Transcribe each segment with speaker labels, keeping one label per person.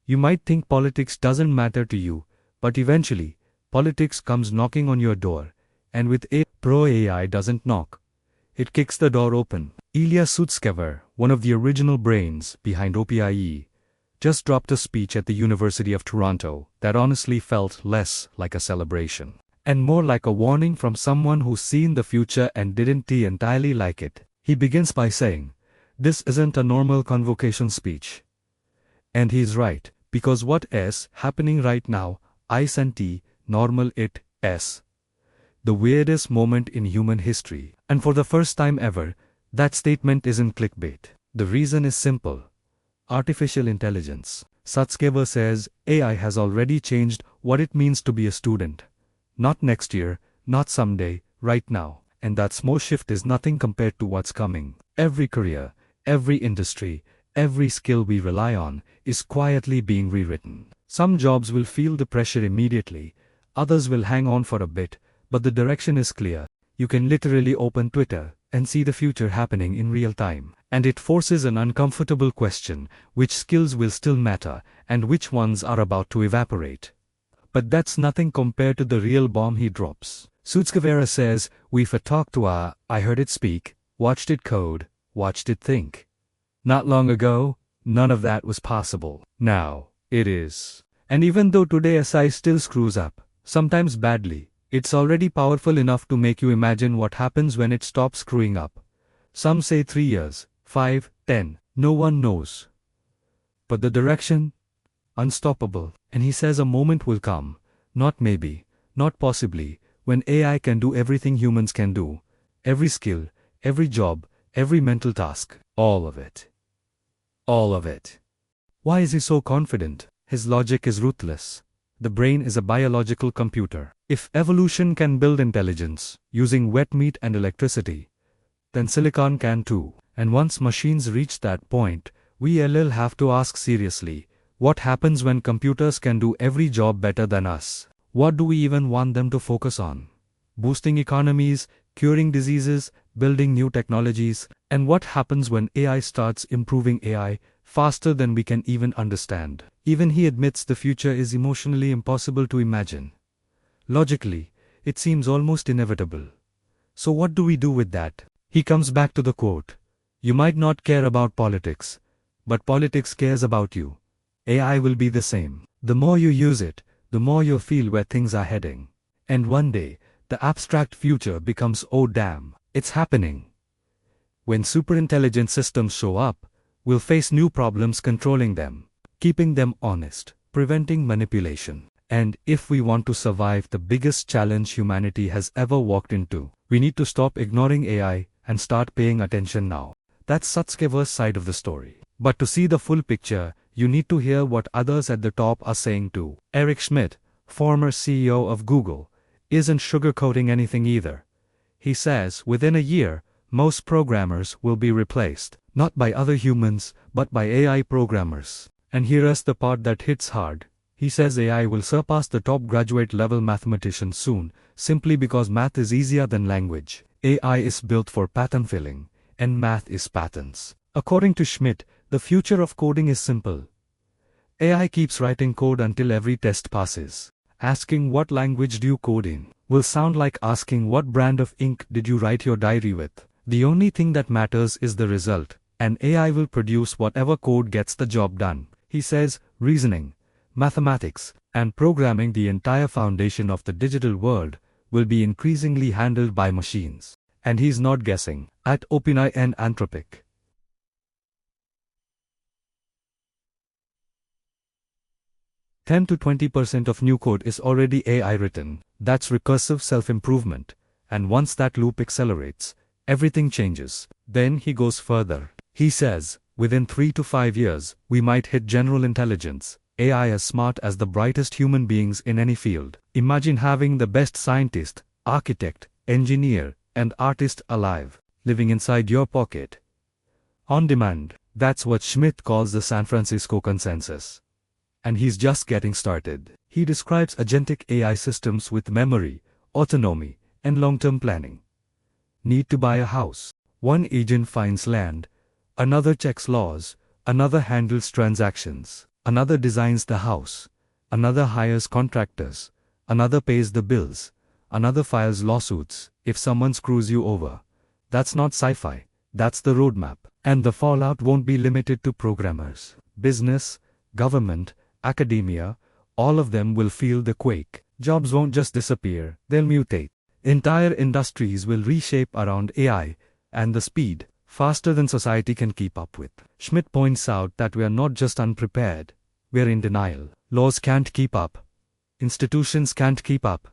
Speaker 1: You might think politics doesn't matter to you, but eventually, politics comes knocking on your door, and with pro AI doesn't knock. It kicks the door open. Ilya Sutskever, one of the original brains behind OpenAI, just dropped a speech at the University of Toronto that honestly felt less like a celebration, and more like a warning from someone who's seen the future and didn't entirely like it. He begins by saying, "This isn't a normal convocation speech." And he's right, because what is happening right now, isn't normal, it is the weirdest moment in human history. And for the first time ever, that statement isn't clickbait. The reason is simple. Artificial intelligence. Sutskever says AI has already changed what it means to be a student. Not next year, not someday, right now. And that small shift is nothing compared to what's coming. Every career, every industry, every skill we rely on is quietly being rewritten. Some jobs will feel the pressure immediately, others will hang on for a bit, but the direction is clear. You can literally open Twitter and see the future happening in real time. And it forces an uncomfortable question: which skills will still matter, and which ones are about to evaporate? But that's nothing compared to the real bomb he drops. Sutskever says, "We've talked to I heard it speak, watched it code, watched it think. Not long ago, none of that was possible. Now, it is. And even though today SI still screws up, sometimes badly, it's already powerful enough to make you imagine what happens when it stops screwing up. Some say 3 years, 5, 10, no one knows. But the direction? Unstoppable." And he says a moment will come, not maybe, not possibly, when AI can do everything humans can do. Every skill, every job, every mental task, all of it. All of it. Why is he so confident? His logic is ruthless. The brain is a biological computer. If evolution can build intelligence, using wet meat and electricity, then silicon can too. And once machines reach that point, we'll have to ask seriously, what happens when computers can do every job better than us? What do we even want them to focus on? Boosting economies, curing diseases, building new technologies? And what happens when AI starts improving AI faster than we can even understand? Even he admits the future is emotionally impossible to imagine. Logically, it seems almost inevitable. So what do we do with that? He comes back to the quote, "You might not care about politics, but politics cares about you." AI will be the same. The more you use it, the more you'll feel where things are heading. And one day, the abstract future becomes, oh damn, it's happening. When superintelligent systems show up, we'll face new problems controlling them, keeping them honest, preventing manipulation. And if we want to survive the biggest challenge humanity has ever walked into, we need to stop ignoring AI and start paying attention now. That's Sutskever's side of the story. But to see the full picture, you need to hear what others at the top are saying too. Schmidt, former CEO of Google, isn't sugarcoating anything either. He says within a year, most programmers will be replaced, not by other humans, but by AI programmers. And here's the part that hits hard. He says AI will surpass the top graduate-level mathematicians soon, simply because math is easier than language. AI is built for pattern filling, and math is patterns. According to Schmidt, the future of coding is simple. AI keeps writing code until every test passes. Asking what language do you code in will sound like asking what brand of ink did you write your diary with. The only thing that matters is the result, and AI will produce whatever code gets the job done. He says, reasoning, mathematics, and programming, the entire foundation of the digital world, will be increasingly handled by machines. And he's not guessing. At OpenAI and Anthropic, 10 to 20% of new code is already AI written. That's recursive self-improvement. And once that loop accelerates, everything changes. Then he goes further. He says, within 3 to 5 years, we might hit general intelligence, AI as smart as the brightest human beings in any field. Imagine having the best scientist, architect, engineer, and artist alive, living inside your pocket. On demand. That's what Schmidt calls the San Francisco consensus. And he's just getting started. He describes agentic AI systems with memory, autonomy, and long-term planning. Need to buy a house. One agent finds land, another checks laws, another handles transactions. Another designs the house. Another hires contractors. Another pays the bills. Another files lawsuits if someone screws you over. That's not sci-fi, that's the roadmap. And the fallout won't be limited to programmers. Business, government, academia, all of them will feel the quake. Jobs won't just disappear, they'll mutate. Entire industries will reshape around AI, and the speed, faster than society can keep up with. Schmidt points out that we are not just unprepared, we are in denial. Laws can't keep up. Institutions can't keep up.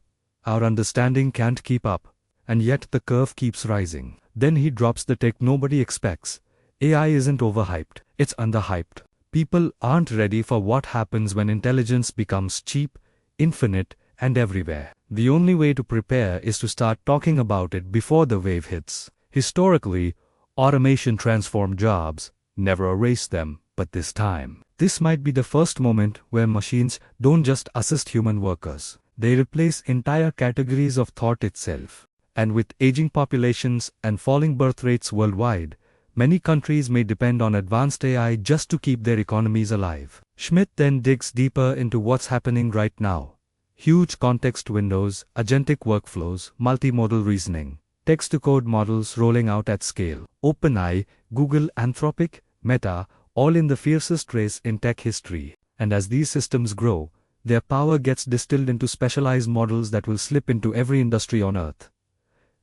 Speaker 1: Our understanding can't keep up. And yet the curve keeps rising. Then he drops the tech nobody expects. AI isn't overhyped, it's underhyped. People aren't ready for what happens when intelligence becomes cheap, infinite, and everywhere. The only way to prepare is to start talking about it before the wave hits. Historically, automation transformed jobs, never erased them, but this time. This might be the first moment where machines don't just assist human workers. They replace entire categories of thought itself. And with aging populations and falling birth rates worldwide, many countries may depend on advanced AI just to keep their economies alive. Schmidt then digs deeper into what's happening right now. Huge context windows, agentic workflows, multimodal reasoning, text-to-code models rolling out at scale. OpenAI, Google, Anthropic, Meta, all in the fiercest race in tech history. And as these systems grow, their power gets distilled into specialized models that will slip into every industry on Earth.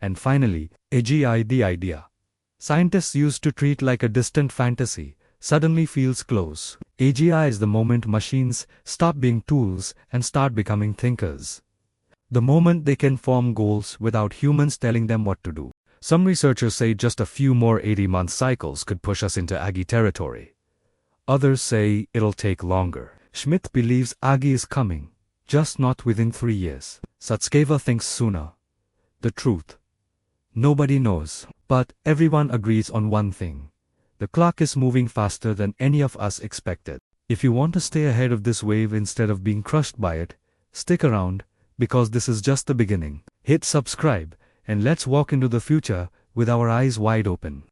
Speaker 1: And finally, AGI, the idea scientists used to treat like a distant fantasy, suddenly feels close. AGI is the moment machines stop being tools and start becoming thinkers. The moment they can form goals without humans telling them what to do. Some researchers say just a few more 80-month cycles could push us into AGI territory. Others say it'll take longer. Schmidt believes AGI is coming, just not within 3 years. Sutskever thinks sooner. The truth. Nobody knows, but everyone agrees on one thing. The clock is moving faster than any of us expected. If you want to stay ahead of this wave instead of being crushed by it, stick around, because this is just the beginning. Hit subscribe, and let's walk into the future with our eyes wide open.